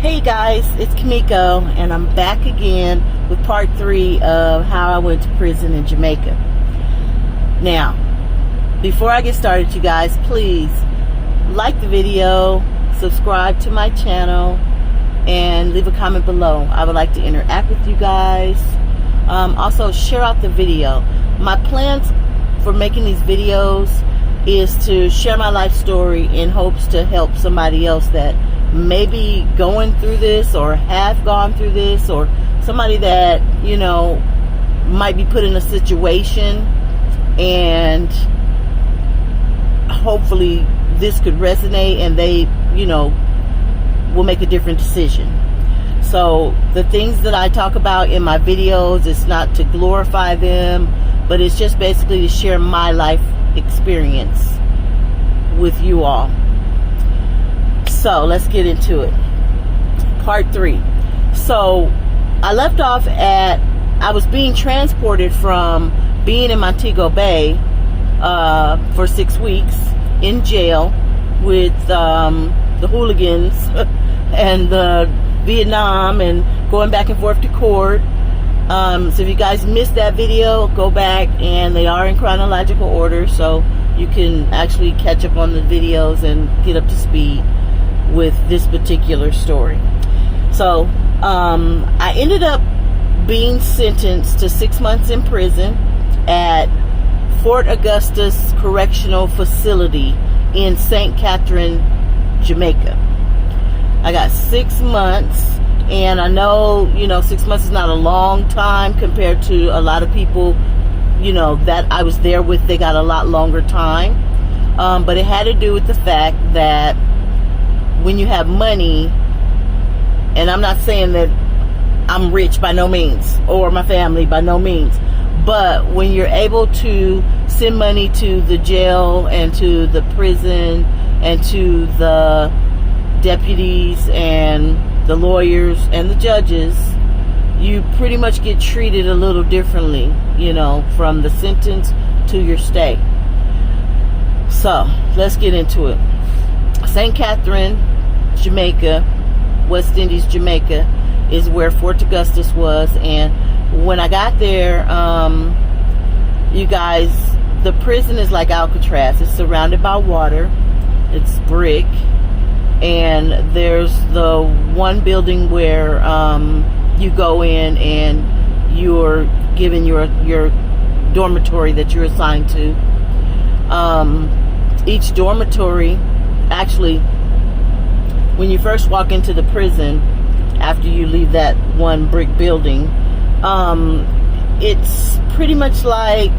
Hey guys, it's Kimiko, and I'm back again with part 3 of how I went to prison in Jamaica. Now, before I get started, you guys, please like the video, subscribe to my channel, and leave a comment below. I would like to interact with you guys. Also, share out the video. My plans for making these videos is to share my life story in hopes to help somebody else that may be going through this or have gone through this, or somebody that, you know, might be put in a situation, and hopefully this could resonate and they, you know, will make a different decision. So the things that I talk about in my videos, it's not to glorify them, but it's just basically to share my life experience with you all. So let's get into it. Part 3. So I left off at, I was being transported from being in Montego Bay for 6 weeks in jail with the hooligans and the Vietnam, and going back and forth to court. So if you guys missed that video, go back, and they are in chronological order, so you can actually catch up on the videos and get up to speed with this particular story. So I ended up being sentenced to 6 months in prison at Fort Augustus Correctional Facility in St. Catherine, Jamaica. I got 6 months, and I know, you know, 6 months is not a long time compared to a lot of people, you know, that I was there with. They got a lot longer time, but it had to do with the fact that when you have money, and I'm not saying that I'm rich by no means, or my family by no means, but when you're able to send money to the jail and to the prison and to the deputies and the lawyers and the judges, you pretty much get treated a little differently, you know, from the sentence to your stay. So let's get into it. St. Catherine, Jamaica, West Indies, Jamaica, is where Fort Augustus was. And when I got there, you guys, the prison is like Alcatraz. It's surrounded by water. It's brick. And there's the one building where you go in and you're given your dormitory that you're assigned to. Each dormitory, actually, when you first walk into the prison, after you leave that one brick building, it's pretty much like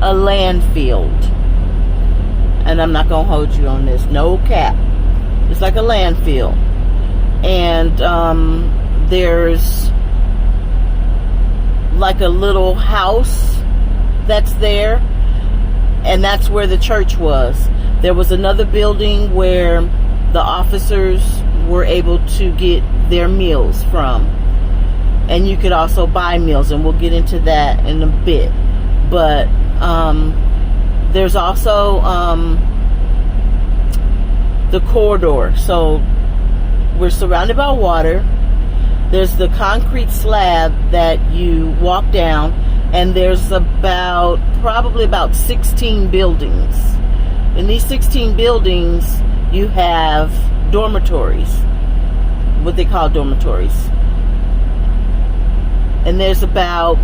a landfill. And I'm not going to hold you on this. No cap. It's like a landfill. And there's like a little house that's there. And that's where the church was. There was another building where the officers were able to get their meals from. And you could also buy meals. And we'll get into that in a bit. But there's also the corridor. So we're surrounded by water. There's the concrete slab that you walk down, and there's probably about 16 buildings. In these 16 buildings, you have dormitories, what they call dormitories. And there's about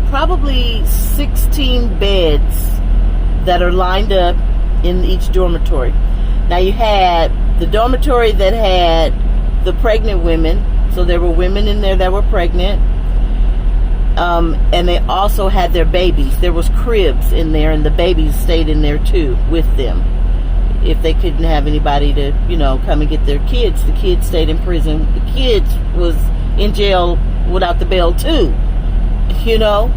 probably 16 beds that are lined up in each dormitory. Now you had the dormitory that had the pregnant women, so there were women in there that were pregnant, and they also had their babies. There was cribs in there, and the babies stayed in there too with them. If they couldn't have anybody to, you know, come and get their kids, the kids stayed in prison. The kids was in jail without the bail too, you know.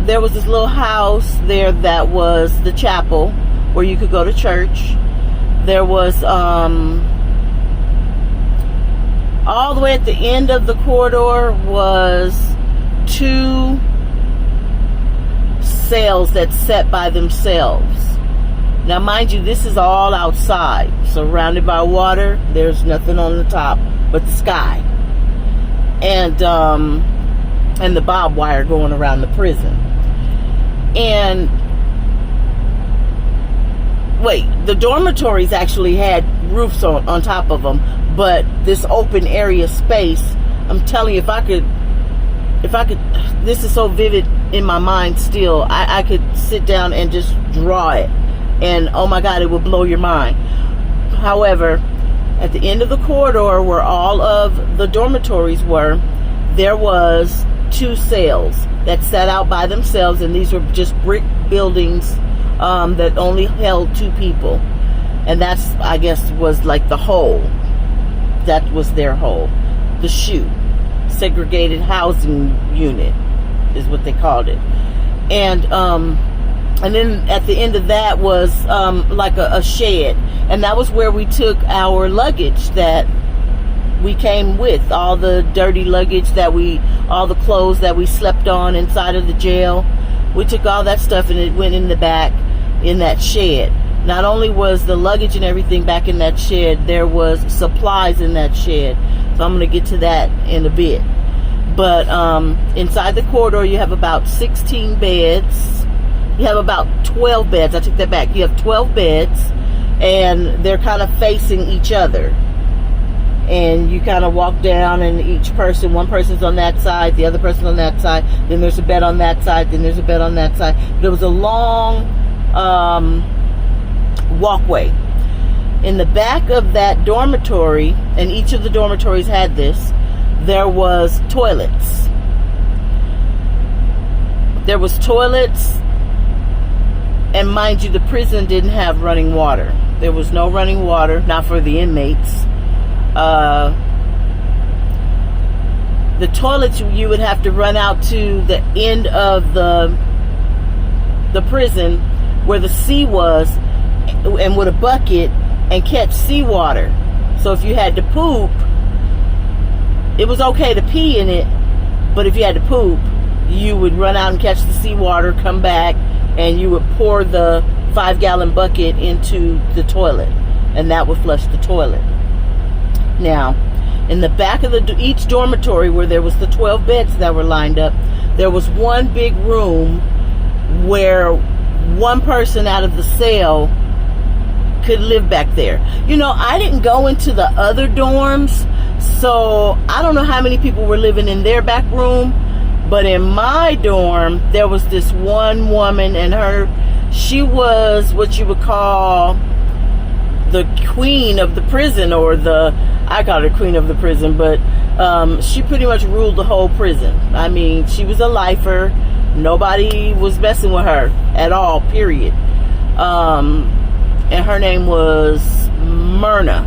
There was this little house there that was the chapel where you could go to church. There was all the way at the end of the corridor was 2 cells that sat by themselves. Now, mind you, this is all outside, surrounded by water. There's nothing on the top but the sky, and the barbed wire going around the prison. And wait, the dormitories actually had roofs on top of them, but this open area space, I'm telling you, if I could, this is so vivid in my mind still, I could sit down and just draw it, and oh my God, it would blow your mind. However, at the end of the corridor where all of the dormitories were, there was 2 cells that sat out by themselves, and these were just brick buildings that only held 2 people. And that's, I guess, was like the hole. That was their hole. The SHU, segregated housing unit, is what they called it. And then at the end of that was like a shed, and that was where we took our luggage that we came with, all the dirty luggage all the clothes that we slept on inside of the jail. We took all that stuff and it went in the back in that shed. Not only was the luggage and everything back in that shed, there was supplies in that shed. So I'm going to get to that in a bit. But inside the corridor, you have about 16 beds. You have about 12 beds. I took that back. You have 12 beds, and they're kind of facing each other. And you kind of walk down, and each person, one person's on that side, the other person's on that side, then there's a bed on that side, then there's a bed on that side. There was a long walkway. In the back of that dormitory, and each of the dormitories had this, there was toilets. There was toilets, and mind you, the prison didn't have running water. There was no running water, not for the inmates. The toilets, you would have to run out to the end of the prison where the sea was, and with a bucket and catch seawater. So if you had to poop, it was okay to pee in it, but if you had to poop, you would run out and catch the seawater, come back, and you would pour the 5-gallon bucket into the toilet, and that would flush the toilet. Now, in the back of each dormitory where there was the 12 beds that were lined up, there was one big room where one person out of the cell could live back there. You know, I didn't go into the other dorms, so I don't know how many people were living in their back room, but in my dorm, there was this one woman, and she was what you would call the queen of the prison, or I call her queen of the prison, but she pretty much ruled the whole prison. I mean, she was a lifer. Nobody was messing with her at all, period. And her name was Myrna.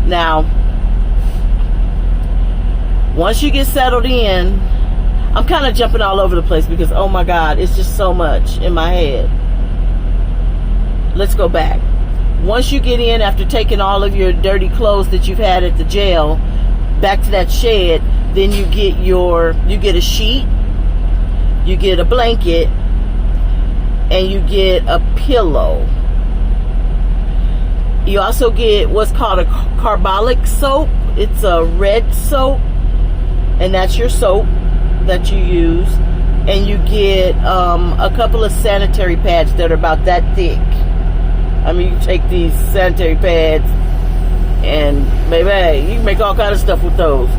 Now, once you get settled in, I'm kind of jumping all over the place because, oh my God, it's just so much in my head. Let's go back. Once you get in, after taking all of your dirty clothes that you've had at the jail back to that shed, then you get a sheet, you get a blanket, and you get a pillow. You also get what's called a carbolic soap. It's a red soap, and that's your soap that you use. And you get a couple of sanitary pads that are about that thick. I mean, you take these sanitary pads and baby, you can make all kinds of stuff with those.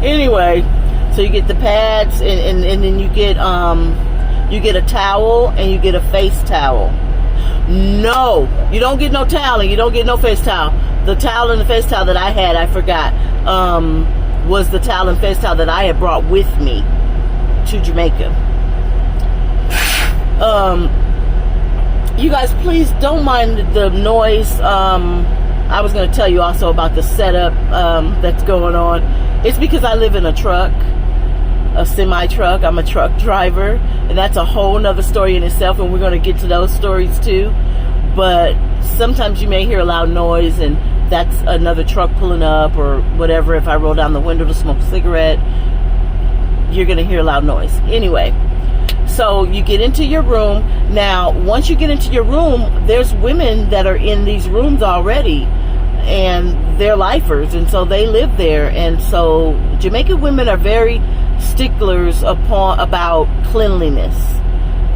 Anyway, so you get the pads, and then you get a towel, and you get a face towel. No, you don't get no towel, and you don't get no face towel. The towel and the face towel that I had, I forgot, was the towel and face towel that I had brought with me to Jamaica. You guys, please don't mind the noise. I was going to tell you also about the setup that's going on. It's because I live in a truck, a semi-truck. I'm a truck driver, and that's a whole nother story in itself, and we're going to get to those stories too. But sometimes you may hear a loud noise, and that's another truck pulling up or whatever. If I roll down the window to smoke a cigarette, you're going to hear a loud noise. Anyway, So you get into your room. Now, once you get into your room, there's women that are in these rooms already, and they're lifers, and so they live there. And so Jamaican women are very sticklers about cleanliness,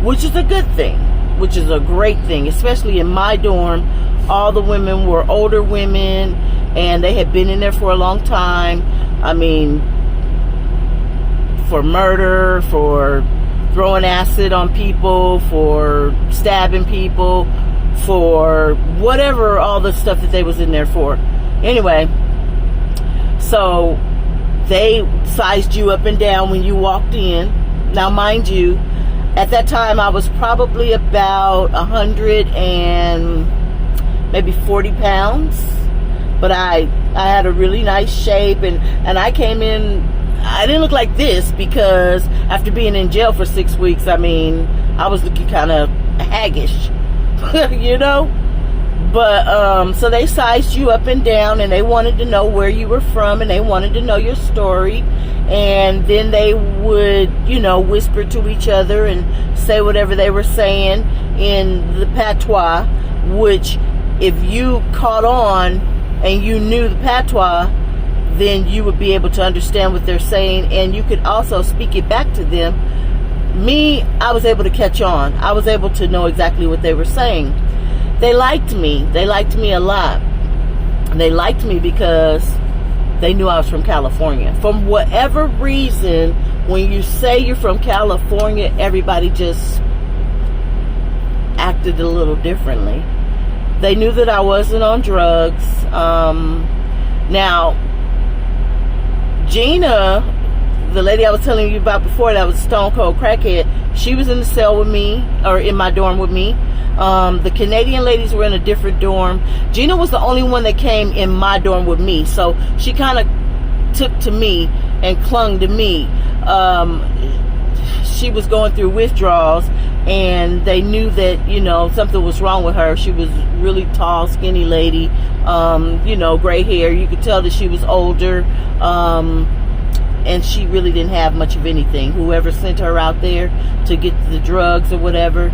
which is a good thing, which is a great thing. Especially in my dorm, all the women were older women, and they had been in there for a long time. I mean, for murder, for throwing acid on people, for stabbing people, for whatever, all the stuff that they was in there for. Anyway, so they sized you up and down when you walked in. Now, mind you, at that time I was probably about 100 and maybe 40 pounds, but I had a really nice shape, and I came in, I didn't look like this because after being in jail for 6 weeks, I mean, I was looking kind of haggish, you know. But so they sized you up and down, and they wanted to know where you were from, and they wanted to know your story. And then they would, you know, whisper to each other and say whatever they were saying in the patois, which if you caught on and you knew the patois, then you would be able to understand what they're saying, and you could also speak it back to them. Me, I was able to catch on. I was able to know exactly what they were saying. They liked me. They liked me a lot. And they liked me because they knew I was from California. For whatever reason, when you say you're from California, everybody just acted a little differently. They knew that I wasn't on drugs. Now, Gina, the lady I was telling you about before that was stone cold crackhead, she was in the cell with me, or in my dorm with me. The Canadian ladies were in a different dorm. Gina was the only one that came in my dorm with me, so she kind of took to me and clung to me. She was going through withdrawals, and they knew that, you know, something was wrong with her. She was really tall, skinny lady, you know, gray hair. You could tell that she was older, and she really didn't have much of anything. Whoever sent her out there to get the drugs or whatever,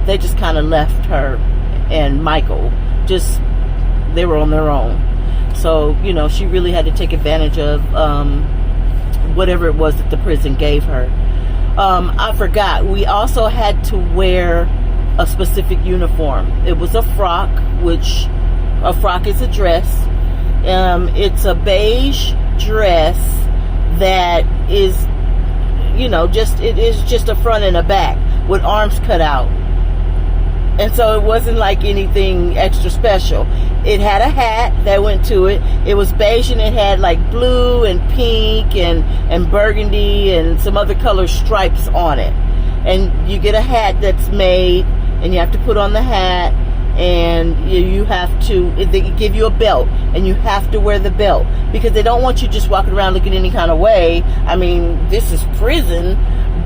they just kind of left her and Michael. Just, they were on their own. So, you know, she really had to take advantage of whatever it was that the prison gave her. I forgot, we also had to wear a specific uniform. It was a frock, which a frock is a dress. It's a beige dress that is, you know, it is just a front and a back with arms cut out. And so it wasn't like anything extra special. It had a hat that went to it. It was beige, and it had like blue and pink and burgundy and some other color stripes on it. And you get a hat that's made, and you have to put on the hat, and you have to, they give you a belt, and you have to wear the belt because they don't want you just walking around looking any kind of way. I mean, this is prison,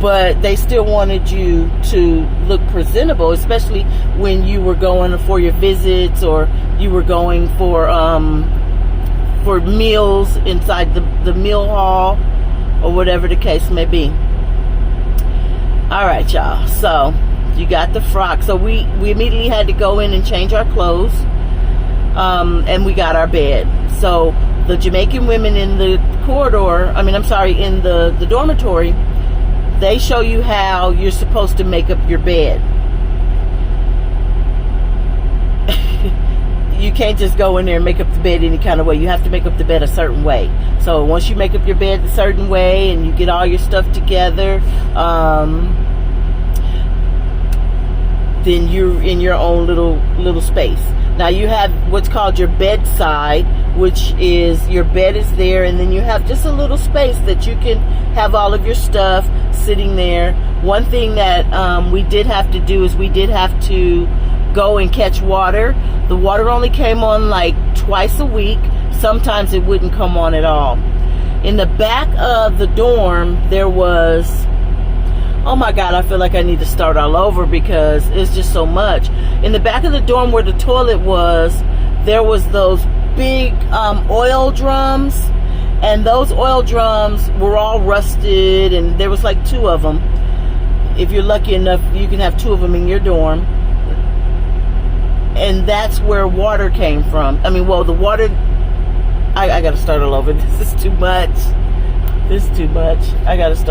but they still wanted you to look presentable, especially when you were going for your visits, or you were going for meals inside the meal hall, or whatever the case may be. All right, y'all. So you got the frock. So we immediately had to go in and change our clothes, and we got our bed. So the Jamaican women in the in the dormitory, they show you how you're supposed to make up your bed. You can't just go in there and make up the bed any kind of way. You have to make up the bed a certain way. So once you make up your bed a certain way and you get all your stuff together, then you're in your own little space. Now you have what's called your bedside, which is your bed is there, and then you have just a little space that you can have all of your stuff sitting there. One thing that we did have to do is we did have to go and catch water. The water only came on like twice a week. Sometimes it wouldn't come on at all. In the back of the dorm, there was, oh my God, I feel like I need to start all over because it's just so much. In the back of the dorm where the toilet was, there was those big oil drums, and those oil drums were all rusted, and there was like 2 of them. if you're lucky enough, you can have 2 of them in your dorm. And that's where water came from. I mean, well, the water, I got to start all over. This is too much. I got to start.